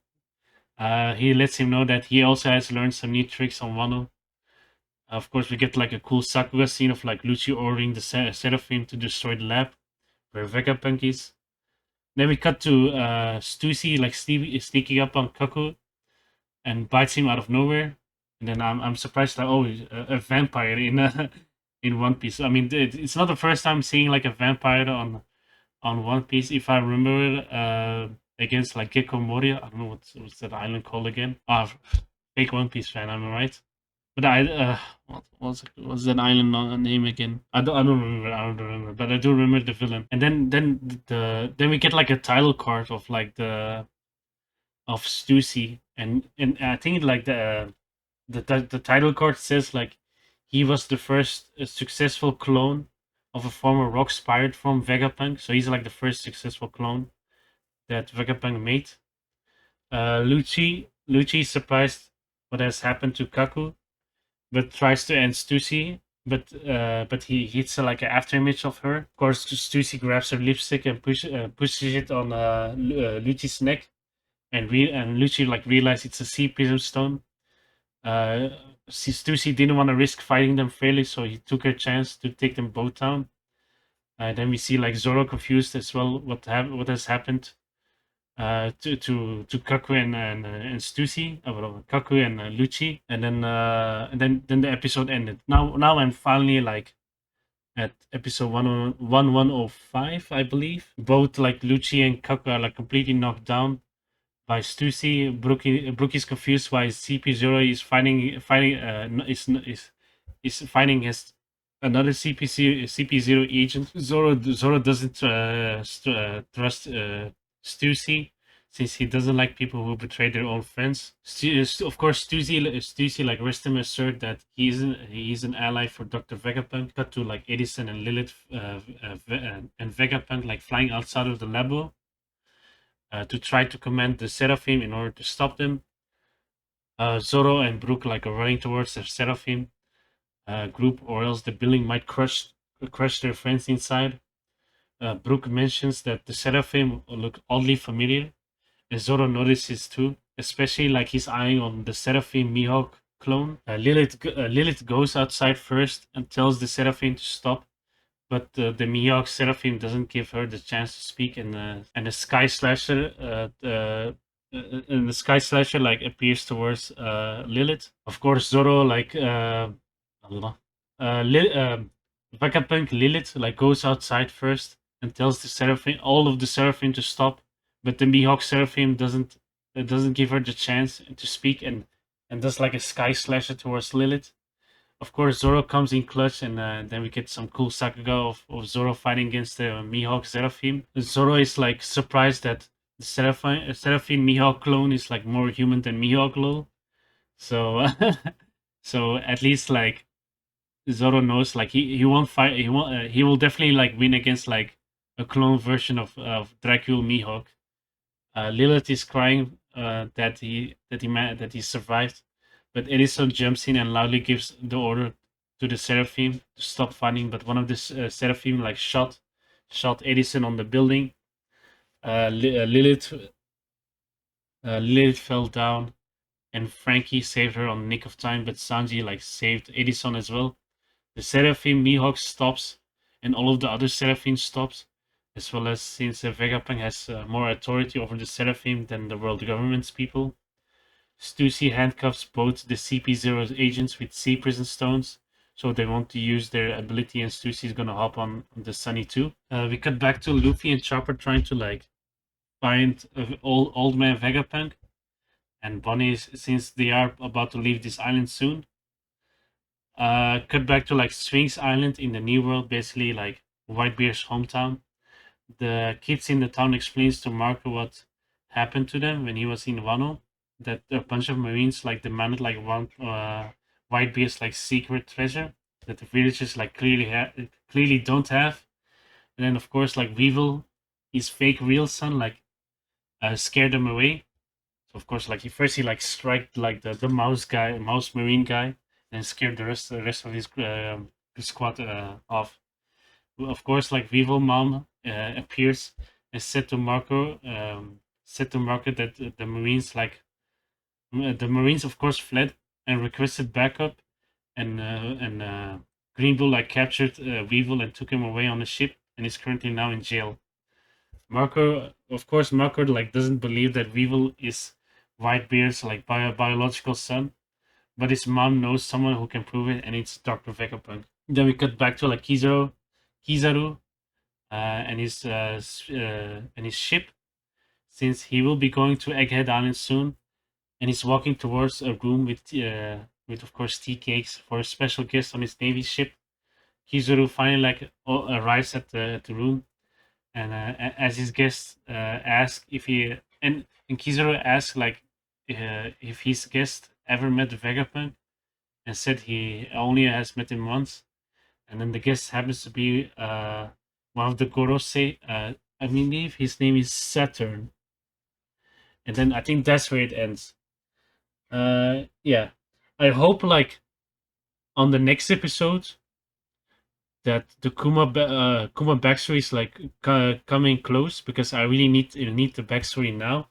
Speaker 1: He lets him know that he also has learned some new tricks on Wano. Of course, we get like a cool Sakuga scene of like Lucci ordering the Seraphim to destroy the lab where Vegapunk is. Then we cut to Stussy like sneaking up on Kaku and bites him out of nowhere. And then I'm surprised that a vampire in in One Piece. I mean, it's not the first time seeing like a vampire on One Piece. If I remember, against like Gecko Moria. I don't know what's that island called again. Fake One Piece fan, am I right? But what's that island name again? I don't remember. But I do remember the villain. And then we get like a title card of like the of Stussy, and I think like the title card says like he was the first successful clone of a former rock spirit from Vegapunk. So he's like the first successful clone that Vegapunk made. Lucci is surprised what has happened to Kaku, but tries to end Stussy. But he hits like an after image of her. Of course, Stussy grabs her lipstick and pushes it on Lucci's neck, and Lucci like realizes it's a sea prism stone. Uh, Stussy didn't want to risk fighting them fairly, so he took her chance to take them both down. Then we see like Zoro confused as well what has happened to Kaku and Stussy, well, Kaku and Lucci, and then the episode ended. Now I'm finally like at episode 1105, I believe. Both like Lucci and Kaku are like completely knocked down by Stussy. Brooke is confused why CP0 is is fighting his another CP0 agent. Zoro doesn't trust Stussy since he doesn't like people who betray their own friends. Of course, Stussy like rest him assert that he's an ally for Dr. Vegapunk. Cut to like Edison and Lilith and Vegapunk like flying outside of the labo to try to command the Seraphim in order to stop them. Zoro and Brook like are running towards the Seraphim group, or else the building might crush their friends inside. Brook mentions that the Seraphim look oddly familiar, and Zoro notices too, especially like he's eyeing on the Seraphim Mihawk clone. Lilith goes outside first and tells the Seraphim to stop, but the Mihawk Seraphim doesn't give her the chance to speak, and the Sky Slasher and the Sky Slasher like appears towards Lilith. Of course, Zoro like Allah. Vegapunk Lilith like goes outside first and tells the Seraphim, all of the Seraphim, to stop, but the Mihawk Seraphim doesn't give her the chance to speak, and does like a Sky Slasher towards Lilith. Of course, Zoro comes in clutch, and then we get some cool Sakuga of Zoro fighting against the Mihawk Seraphim. Zoro is like surprised that the Seraphim Mihawk clone is like more human than Mihawk lol. So, so at least like Zoro knows like he won't fight. He will definitely like win against like a clone version of Dracula Mihawk. Lilith is crying that he survived, but Edison jumps in and loudly gives the order to the Seraphim to stop fighting. But one of the Seraphim like shot Edison on the building. Lilith fell down, and Frankie saved her on the nick of time. But Sanji like saved Edison as well. The Seraphim Mihawk stops, and all of the other Seraphim stops, as well as since Vegapunk has more authority over the Seraphim than the world government's people. Stussy handcuffs both the CP0 agents with sea prison stones, so they want to use their ability, and Stussy's gonna hop on the Sunny too. We cut back to Luffy and Chopper trying to like find old man Vegapunk and Bonnie, since they are about to leave this island soon. Cut back to like Sphinx Island in the New World, basically like Whitebeard's hometown. The kids in the town explains to Marco what happened to them when he was in Wano. That a bunch of Marines like demanded like one Whitebeard's like secret treasure that the villagers like clearly don't have. And then of course like Weevil, his fake real son, like scared them away. So of course like he like struck like the mouse marine guy, and scared the rest of his squad off. Of course, like Weevil Mom appears and said to Marco that the Marines the Marines of course fled and requested backup, and Green Bull like captured Weevil and took him away on a ship, and is currently now in jail. Marco like doesn't believe that Weevil is Whitebeard's like biological son, but his mom knows someone who can prove it, and it's Dr. Vegapunk. Then we cut back to like Kizaru, and his ship, since he will be going to Egghead Island soon, and he's walking towards a room with of course tea cakes for a special guest on his navy ship. Kizaru finally like arrives at the room, and as his guest asks if he and Kizaru asked like if his guest ever met Vegapunk, and said he only has met him once, and then the guest happens to be one of the Gorosei. I believe his name is Saturn, and then I think that's where it ends. Yeah, I hope like on the next episode that the Kuma backstory is like coming close, because I really need the backstory now,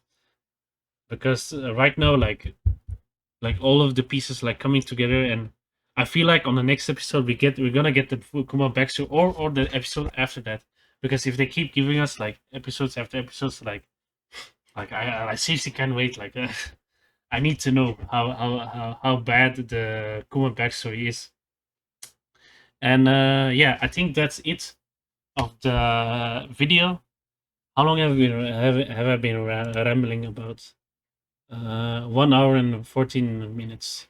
Speaker 1: because right now like all of the pieces like coming together, and I feel like on the next episode we're gonna get the Kuma backstory, or the episode after that, because if they keep giving us like episodes after episodes, like I seriously can't wait. Like I need to know how bad the Kuma backstory is. And yeah, I think that's it of the video. How long have I been rambling about? 1 hour and 14 minutes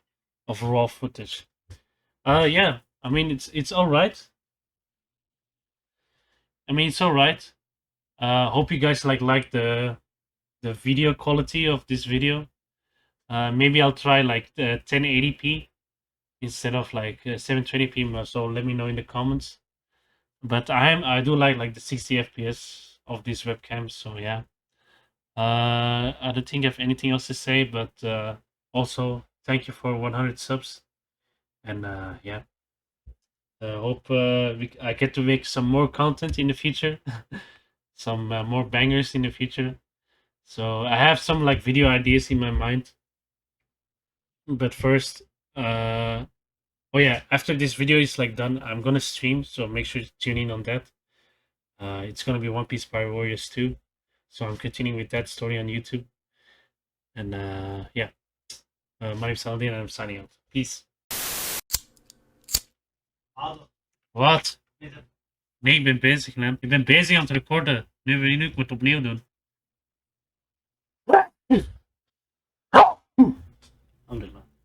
Speaker 1: of raw footage. Yeah, I mean it's all right. I mean it's all right. Hope you guys like the video quality of this video. Maybe I'll try like the 1080p instead of like 720p. So let me know in the comments. But I do like the 60 FPS of this webcam. So yeah. I don't think I have anything else to say, but also thank you for 100 subs, and yeah, hope I get to make some more content in the future, some more bangers in the future. So I have some like video ideas in my mind, but first, oh yeah, after this video is like done, I'm gonna stream, so make sure to tune in on that. It's gonna be One Piece Pirate Warriors 2, so I'm continuing with that story on YouTube, and yeah. My name's Saladin and I'm signing out. Peace. Wat? Nee, ik ben bezig, man. Ik ben bezig aan het recorden. Nu moet ik het opnieuw doen.